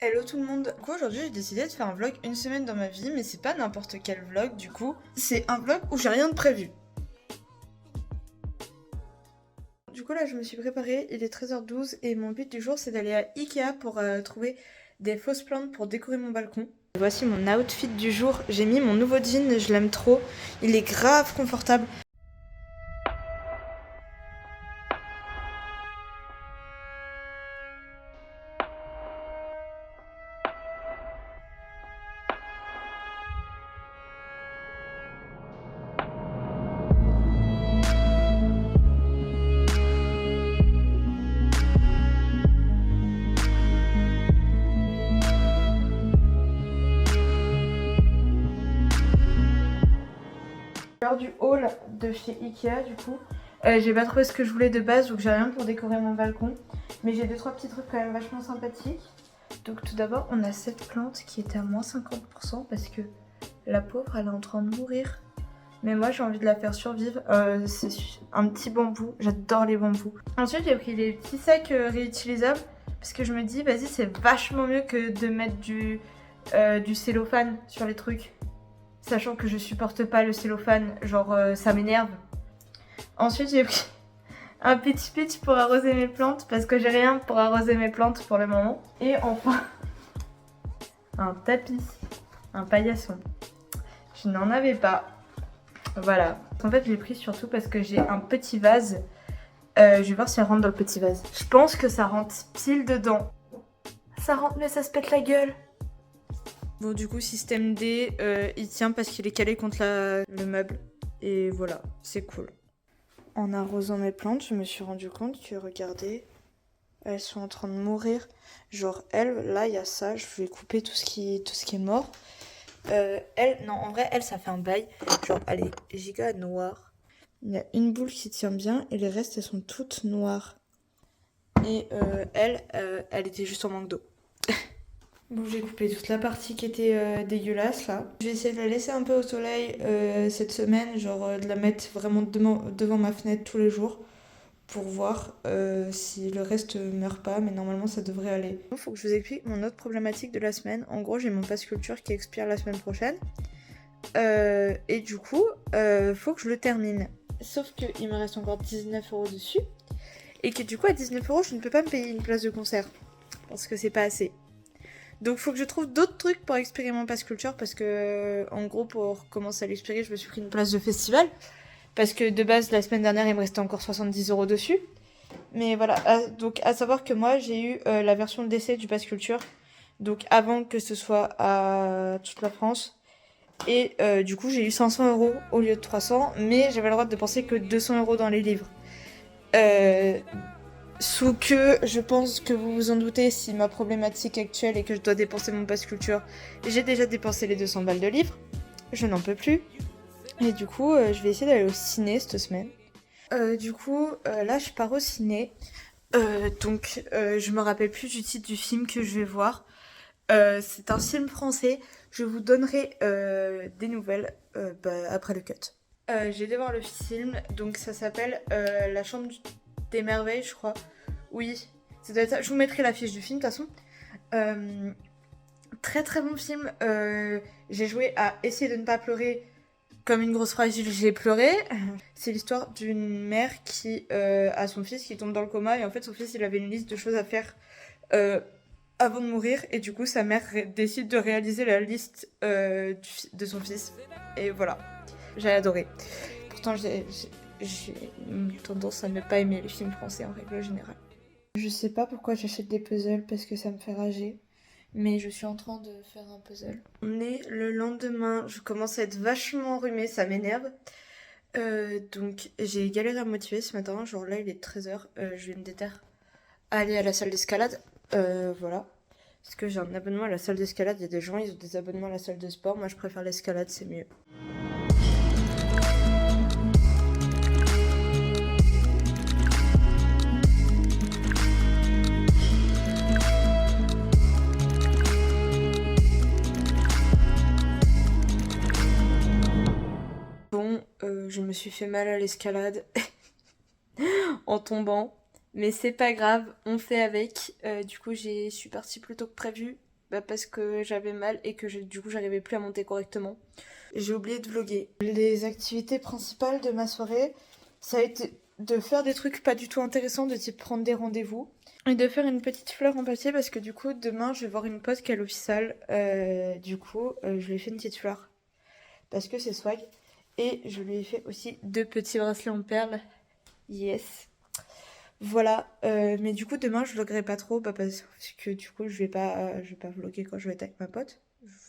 Hello tout le monde. Du coup, aujourd'hui j'ai décidé de faire un vlog une semaine dans ma vie, mais c'est pas n'importe quel vlog du coup. C'est un vlog où j'ai rien de prévu. Du coup là je me suis préparée, il est 13h12 et mon but du jour c'est d'aller à Ikea pour trouver des fausses plantes pour décorer mon balcon. Voici mon outfit du jour, j'ai mis mon nouveau jean, je l'aime trop, il est grave confortable. L'heure du haul de chez Ikea du coup. J'ai pas trouvé ce que je voulais de base donc j'ai rien pour décorer mon balcon. Mais j'ai 2-3 petits trucs quand même vachement sympathiques. Donc tout d'abord on a cette plante qui était à moins 50% parce que la pauvre elle est en train de mourir. Mais moi j'ai envie de la faire survivre. C'est un petit bambou, j'adore les bambous. Ensuite j'ai pris les petits sacs réutilisables parce que je me dis vas-y c'est vachement mieux que de mettre du cellophane sur les trucs. Sachant que je supporte pas le cellophane, genre ça m'énerve. Ensuite j'ai pris un petit pitch pour arroser mes plantes parce que j'ai rien pour arroser mes plantes pour le moment. Et enfin un tapis, un paillasson. Je n'en avais pas. Voilà. En fait je l'ai pris surtout parce que j'ai un petit vase. Je vais voir si elle rentre dans le petit vase. Je pense que ça rentre pile dedans. Ça rentre mais ça se pète la gueule. Bon du coup système D, il tient parce qu'il est calé contre le meuble. Et voilà, c'est cool. En arrosant mes plantes, je me suis rendu compte que regardez, elles sont en train de mourir. Genre elle, là il y a ça, je vais couper tout ce qui est mort. Elle, non en vrai elle ça fait un bail. Genre elle est giga noire. Il y a une boule qui tient bien et les restes elles sont toutes noires. Et elle était juste en manque d'eau. Bon, j'ai coupé toute la partie qui était dégueulasse là. Je vais essayer de la laisser un peu au soleil cette semaine, genre de la mettre vraiment devant ma fenêtre tous les jours pour voir si le reste meurt pas, mais normalement ça devrait aller. Il faut que je vous explique mon autre problématique de la semaine. En gros, j'ai mon pass culture qui expire la semaine prochaine et du coup, faut que je le termine. Sauf qu'il me reste encore 19€ dessus et que du coup, à 19€, je ne peux pas me payer une place de concert parce que c'est pas assez. Donc faut que je trouve d'autres trucs pour expirer mon pass culture parce que en gros pour commencer à l'expirer je me suis pris une place de festival parce que de base la semaine dernière il me restait encore 70€ dessus. Mais voilà, donc à savoir que moi j'ai eu la version d'essai du pass culture donc avant que ce soit à toute la France et du coup j'ai eu 500€ au lieu de 300 mais j'avais le droit de dépenser que 200€ dans les livres. Sous que, je pense que vous vous en doutez, si ma problématique actuelle est que je dois dépenser mon pass culture, j'ai déjà dépensé les 200 balles de livres, je n'en peux plus. Et du coup, je vais essayer d'aller au ciné cette semaine. Là, je pars au ciné. Je me rappelle plus du titre du film que je vais voir. C'est un film français. Je vous donnerai des nouvelles après le cut. J'ai été voir le film, donc ça s'appelle La Chambre des Merveilles, je crois. Oui, ça doit être ça. Je vous mettrai la fiche du film de toute façon. Très très bon film. J'ai joué à essayer de ne pas pleurer comme une grosse fragile, j'ai pleuré. C'est l'histoire d'une mère qui a son fils qui tombe dans le coma et en fait son fils il avait une liste de choses à faire avant de mourir et du coup sa mère décide de réaliser la liste de son fils et voilà. J'ai adoré. Pourtant j'ai tendance à ne pas aimer les films français en règle générale. Je sais pas pourquoi j'achète des puzzles parce que ça me fait rager. Mais je suis en train de faire un puzzle. On est le lendemain, je commence à être vachement enrhumée, ça m'énerve. Donc j'ai galéré à me motiver ce matin, genre là il est 13h, je vais me déterre à aller à la salle d'escalade. Voilà. Parce que j'ai un abonnement à la salle d'escalade, il y a des gens, ils ont des abonnements à la salle de sport, moi je préfère l'escalade, c'est mieux. Je me suis fait mal à l'escalade en tombant. Mais c'est pas grave, on fait avec. Du coup, je suis partie plus tôt que prévu. parce que j'avais mal et que du coup j'arrivais plus à monter correctement. J'ai oublié de vlogger. Les activités principales de ma soirée, ça a été de faire des trucs pas du tout intéressants, de type prendre des rendez-vous. Et de faire une petite fleur en papier parce que du coup demain je vais voir une pote qui est à l'hôpital. Je lui ai fait une petite fleur parce que c'est swag. Et je lui ai fait aussi 2 petits bracelets en perles. Yes. Voilà, mais du coup demain je vloggerai pas trop parce que du coup je vais pas vlogger quand je vais être avec ma pote.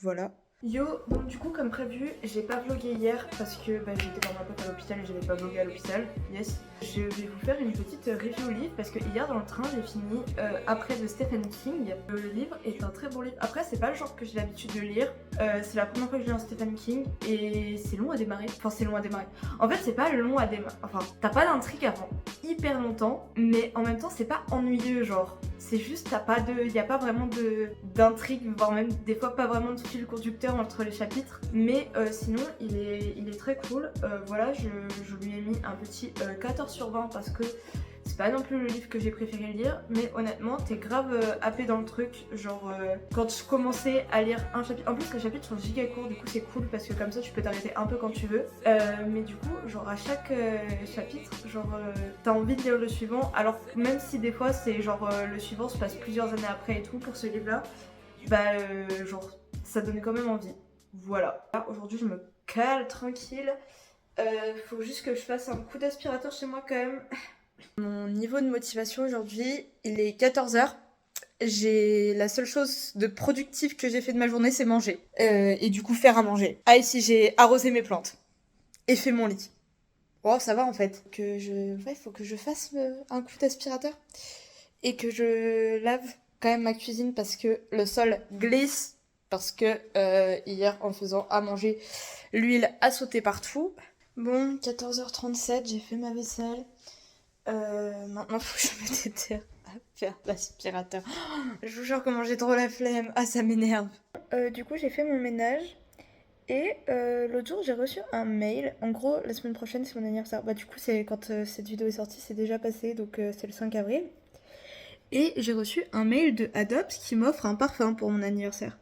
Voilà. Yo, donc du coup comme prévu, j'ai pas vlogué hier parce que j'étais voir ma pote à l'hôpital et j'avais pas vlogué à l'hôpital. Yes. Je vais vous faire une petite review livre parce que hier dans le train j'ai fini après de Stephen King. Le livre est un très bon livre. Après c'est pas le genre que j'ai l'habitude de lire. C'est la première fois que je lis un Stephen King et c'est long à démarrer. Enfin c'est long à démarrer. En fait c'est pas long à démarrer. Enfin t'as pas d'intrigue avant hyper longtemps, mais en même temps c'est pas ennuyeux genre. C'est juste y a pas vraiment d'intrigue, voire même des fois pas vraiment de fil conducteur entre les chapitres. Mais sinon il est très cool. Voilà, je lui ai mis un petit 14/20 parce que c'est pas non plus le livre que j'ai préféré lire, mais honnêtement t'es grave happé dans le truc. Genre quand je commençais à lire un chapitre, en plus les chapitres sont giga courts, du coup c'est cool parce que comme ça tu peux t'arrêter un peu quand tu veux. Mais du coup genre à chaque chapitre, t'as envie de lire le suivant, alors même si des fois c'est le suivant se passe plusieurs années après et tout pour ce livre là, ça donne quand même envie. Voilà. Là, aujourd'hui je me cale tranquille. Faut juste que je fasse un coup d'aspirateur chez moi quand même. Mon niveau de motivation aujourd'hui, il est 14h. La seule chose de productive que j'ai fait de ma journée, c'est manger. Et du coup, faire à manger. Ah, ici, j'ai arrosé mes plantes. Et fait mon lit. Oh, ça va en fait. Faut que je fasse un coup d'aspirateur. Et que je lave quand même ma cuisine parce que le sol glisse. Parce que hier, en faisant à manger, l'huile a sauté partout. Bon, 14h37, j'ai fait ma vaisselle. Maintenant, faut que je me déterre à faire l'aspirateur. Je vous jure comment j'ai trop la flemme. Ah, ça m'énerve. Du coup, j'ai fait mon ménage. Et l'autre jour, j'ai reçu un mail. En gros, la semaine prochaine, c'est mon anniversaire. Du coup, c'est quand cette vidéo est sortie, c'est déjà passé. Donc, c'est le 5 avril. Et j'ai reçu un mail de Adopt qui m'offre un parfum pour mon anniversaire.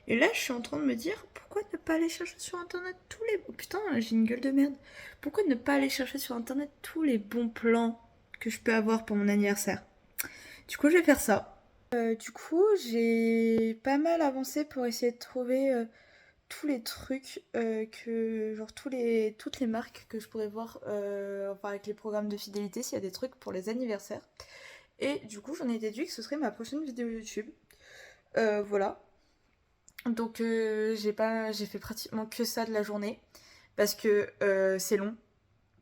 Et là, je suis en train de me dire, pourquoi ne pas aller chercher sur internet tous les... Oh putain, j'ai une gueule de merde. Pourquoi ne pas aller chercher sur internet tous les bons plans que je peux avoir pour mon anniversaire? Du coup, je vais faire ça. Du coup, j'ai pas mal avancé pour essayer de trouver tous les trucs toutes les marques que je pourrais voir avec les programmes de fidélité, s'il y a des trucs pour les anniversaires. Et du coup, j'en ai déduit que ce serait ma prochaine vidéo YouTube. Voilà. Donc j'ai fait pratiquement que ça de la journée parce que c'est long,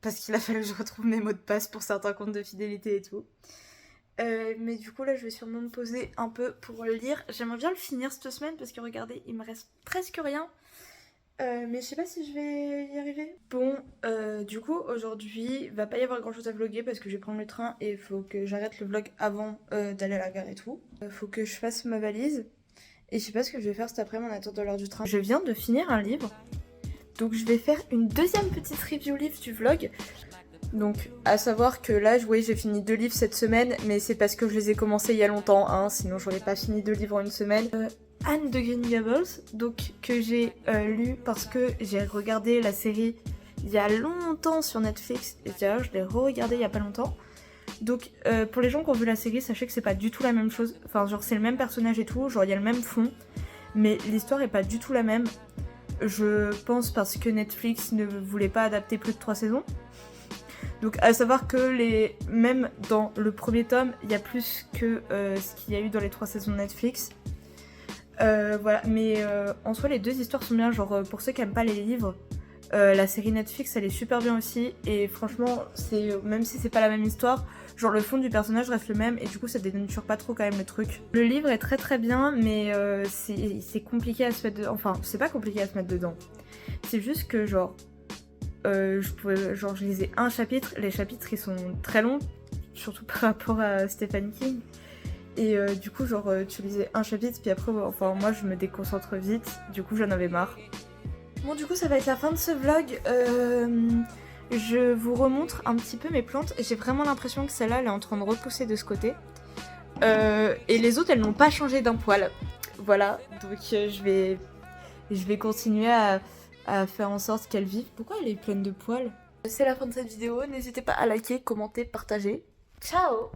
parce qu'il a fallu que je retrouve mes mots de passe pour certains comptes de fidélité et tout. Mais du coup là je vais sûrement me poser un peu pour le lire. J'aimerais bien le finir cette semaine parce que regardez, il me reste presque rien. Mais je sais pas si je vais y arriver. Bon, du coup aujourd'hui va pas y avoir grand chose à vlogger parce que je vais prendre le train et il faut que j'arrête le vlog avant d'aller à la gare et tout. Faut que je fasse ma valise. Et je sais pas ce que je vais faire cet après-midi en attendant l'heure du train. Je viens de finir un livre. Donc je vais faire une deuxième petite review livre du vlog. Donc à savoir que là, oui, j'ai fini 2 livres cette semaine. Mais c'est parce que je les ai commencés il y a longtemps. Hein, sinon j'aurais pas fini 2 livres en une semaine. Anne de Green Gables. Donc que j'ai lu parce que j'ai regardé la série il y a longtemps sur Netflix. Et d'ailleurs je l'ai re-regardé il y a pas longtemps. Donc pour les gens qui ont vu la série, sachez que c'est pas du tout la même chose. Enfin c'est le même personnage et tout, il y a le même fond, mais l'histoire est pas du tout la même. Je pense parce que Netflix ne voulait pas adapter plus de 3 saisons. Donc à savoir que même dans le premier tome, il y a plus que ce qu'il y a eu dans les 3 saisons de Netflix. Voilà, mais en soi les 2 histoires sont bien, pour ceux qui aiment pas les livres. La série Netflix elle est super bien aussi et franchement même si c'est pas la même histoire, le fond du personnage reste le même et du coup ça dénature pas trop quand même le truc. Le livre est très très bien mais c'est compliqué à se mettre dedans, enfin c'est pas compliqué à se mettre dedans, c'est juste que je lisais un chapitre, les chapitres ils sont très longs, surtout par rapport à Stephen King. Et du coup tu lisais un chapitre puis après moi je me déconcentre vite, du coup j'en avais marre. Bon du coup ça va être la fin de ce vlog, je vous remontre un petit peu mes plantes. J'ai vraiment l'impression que celle-là elle est en train de repousser de ce côté. Et les autres elles n'ont pas changé d'un poil. voilà, donc je vais continuer à faire en sorte qu'elle vive. Pourquoi elle est pleine de poils? C'est la fin de cette vidéo, n'hésitez pas à liker, commenter, partager. Ciao!